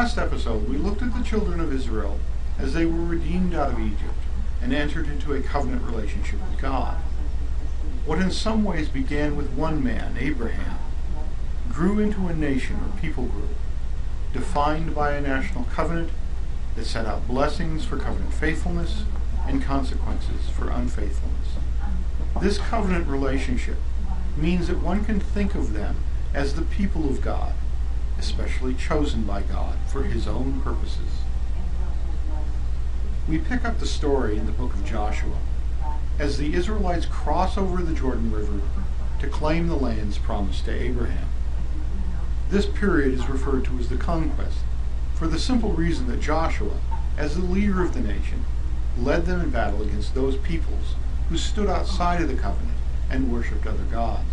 last episode, we looked at the children of Israel as they were redeemed out of Egypt and entered into a covenant relationship with God. What in some ways began with one man, Abraham, grew into a nation or people group, defined by a national covenant that set out blessings for covenant faithfulness and consequences for unfaithfulness. This covenant relationship means that one can think of them as the people of God, especially chosen by God for his own purposes. We pick up the story in the book of Joshua as the Israelites cross over the Jordan River to claim the lands promised to Abraham. This period is referred to as the Conquest, for the simple reason that Joshua, as the leader of the nation, led them in battle against those peoples who stood outside of the covenant and worshipped other gods.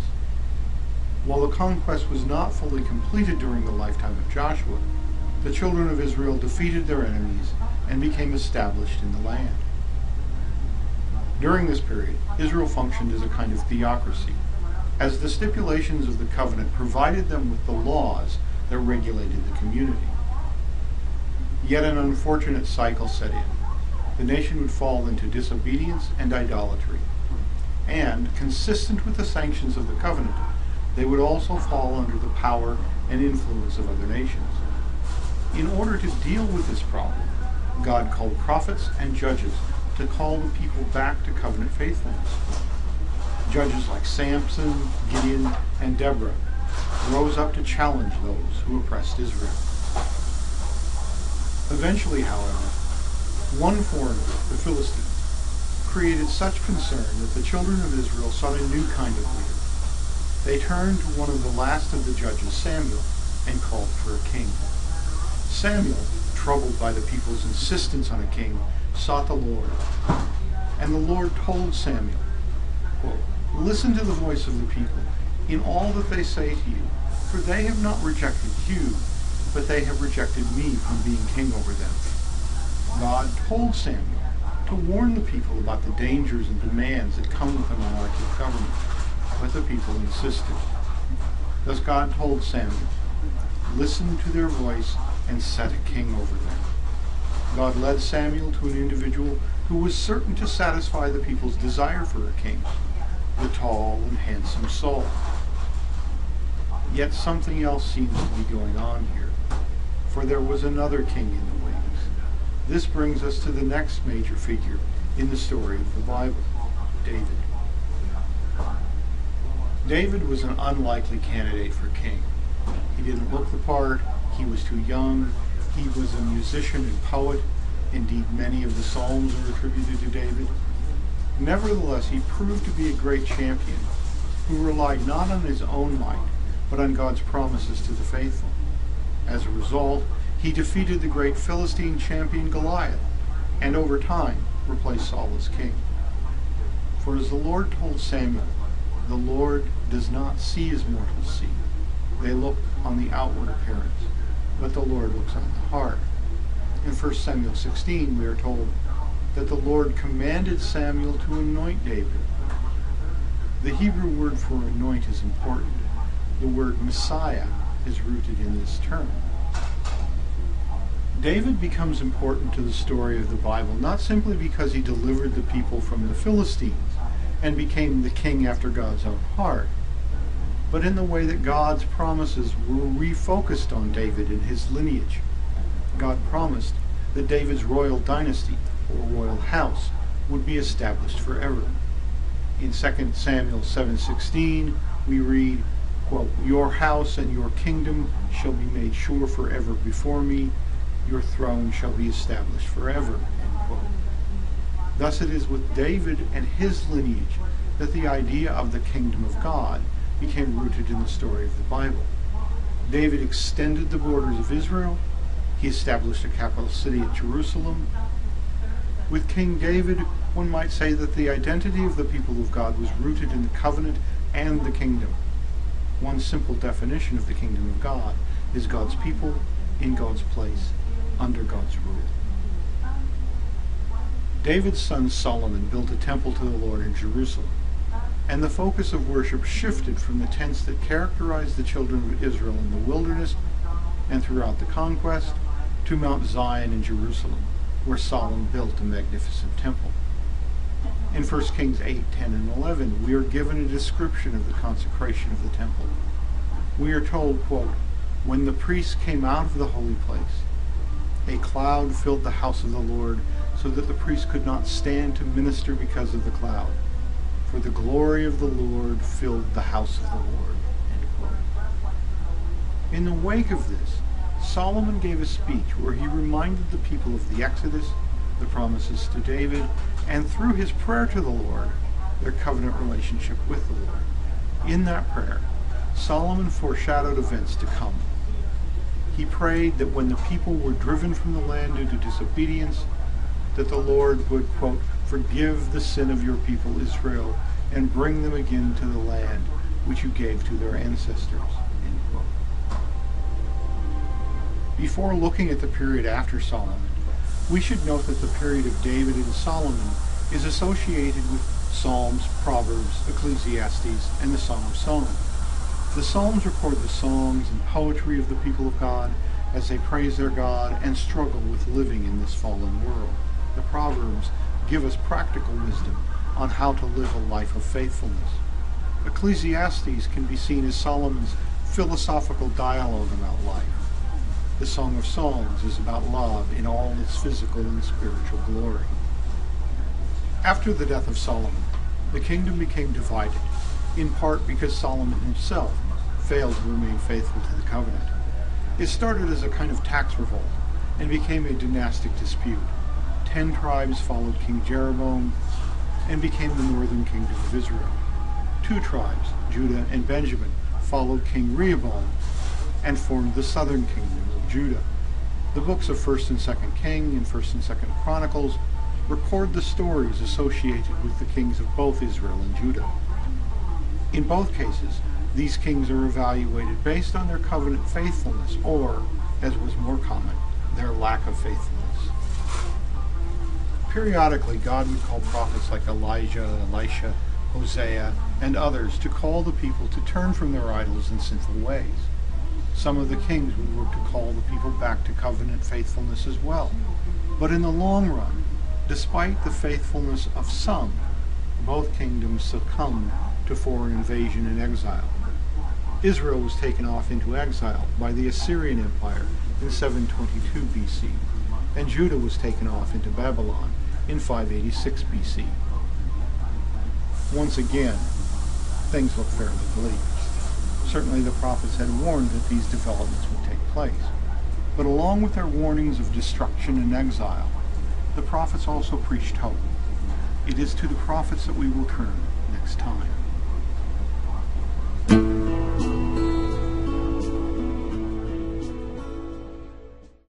While the conquest was not fully completed during the lifetime of Joshua, the children of Israel defeated their enemies and became established in the land. During this period, Israel functioned as a kind of theocracy, as the stipulations of the covenant provided them with the laws that regulated the community. Yet an unfortunate cycle set in. The nation would fall into disobedience and idolatry, and, consistent with the sanctions of the covenant, they would also fall under the power and influence of other nations. In order to deal with this problem, God called prophets and judges to call the people back to covenant faithfulness. Judges like Samson, Gideon, and Deborah rose up to challenge those who oppressed Israel. Eventually, however, one foreigner, the Philistines, created such concern that the children of Israel sought a new kind of leader. They turned to one of the last of the judges, Samuel, and called for a king. Samuel, troubled by the people's insistence on a king, sought the Lord. And the Lord told Samuel, quote, "Listen to the voice of the people in all that they say to you, for they have not rejected you, but they have rejected me from being king over them." God told Samuel to warn the people about the dangers and demands that come with a monarchical government, but the people insisted. Thus God told Samuel, "Listen to their voice and set a king over them." God led Samuel to an individual who was certain to satisfy the people's desire for a king, the tall and handsome Saul. Yet something else seems to be going on here, for there was another king in the wings. This brings us to the next major figure in the story of the Bible, David. David was an unlikely candidate for king. He didn't look the part, he was too young, he was a musician and poet. Indeed, many of the Psalms are attributed to David. Nevertheless, he proved to be a great champion who relied not on his own might, but on God's promises to the faithful. As a result, he defeated the great Philistine champion Goliath, and over time replaced Saul as king. For as the Lord told Samuel, the Lord does not see as mortals see. They look on the outward appearance, but the Lord looks on the heart. In 1 Samuel 16, we are told that the Lord commanded Samuel to anoint David. The Hebrew word for anoint is important. The word Messiah is rooted in this term. David becomes important to the story of the Bible, not simply because he delivered the people from the Philistines and became the king after God's own heart, but in the way that God's promises were refocused on David and his lineage. God promised that David's royal dynasty, or royal house, would be established forever. In 2 Samuel 7:16, we read, quote, "Your house and your kingdom shall be made sure forever before me. Your throne shall be established forever." End quote. Thus it is with David and his lineage that the idea of the kingdom of God became rooted in the story of the Bible. David extended the borders of Israel. He established a capital city at Jerusalem. With King David, one might say that the identity of the people of God was rooted in the covenant and the kingdom. One simple definition of the kingdom of God is God's people in God's place, under God's rule. David's son Solomon built a temple to the Lord in Jerusalem, and the focus of worship shifted from the tents that characterized the children of Israel in the wilderness and throughout the conquest to Mount Zion in Jerusalem, where Solomon built a magnificent temple. In 1 Kings 8, 10, and 11, we are given a description of the consecration of the temple. We are told, quote, "When the priests came out of the holy place, a cloud filled the house of the Lord, so that the priests could not stand to minister because of the cloud. For the glory of the Lord filled the house of the Lord." End quote. In the wake of this, Solomon gave a speech where he reminded the people of the Exodus, the promises to David, and through his prayer to the Lord, their covenant relationship with the Lord. In that prayer, Solomon foreshadowed events to come. He prayed that when the people were driven from the land due to disobedience, that the Lord would, quote, "forgive the sin of your people Israel and bring them again to the land which you gave to their ancestors." End quote. Before looking at the period after Solomon, we should note that the period of David and Solomon is associated with Psalms, Proverbs, Ecclesiastes, and the Song of Songs. The Psalms record the songs and poetry of the people of God as they praise their God and struggle with living in this fallen world. The Proverbs give us practical wisdom on how to live a life of faithfulness. Ecclesiastes can be seen as Solomon's philosophical dialogue about life. The Song of Songs is about love in all its physical and spiritual glory. After the death of Solomon, the kingdom became divided, in part because Solomon himself failed to remain faithful to the covenant. It started as a kind of tax revolt and became a dynastic dispute. 10 tribes followed King Jeroboam and became the northern kingdom of Israel. 2 tribes, Judah and Benjamin, followed King Rehoboam and formed the southern kingdom of Judah. The books of 1st and 2nd King and 1st and 2nd Chronicles record the stories associated with the kings of both Israel and Judah. In both cases, these kings are evaluated based on their covenant faithfulness or, as was more common, their lack of faithfulness. Periodically, God would call prophets like Elijah, Elisha, Hosea, and others to call the people to turn from their idols and sinful ways. Some of the kings would work to call the people back to covenant faithfulness as well. But in the long run, despite the faithfulness of some, both kingdoms succumbed to foreign invasion and exile. Israel was taken off into exile by the Assyrian Empire in 722 BC, and Judah was taken off into Babylon in 586 BC. Once again, things look fairly bleak. Certainly the prophets had warned that these developments would take place. But along with their warnings of destruction and exile, the prophets also preached hope. It is to the prophets that we will turn next time.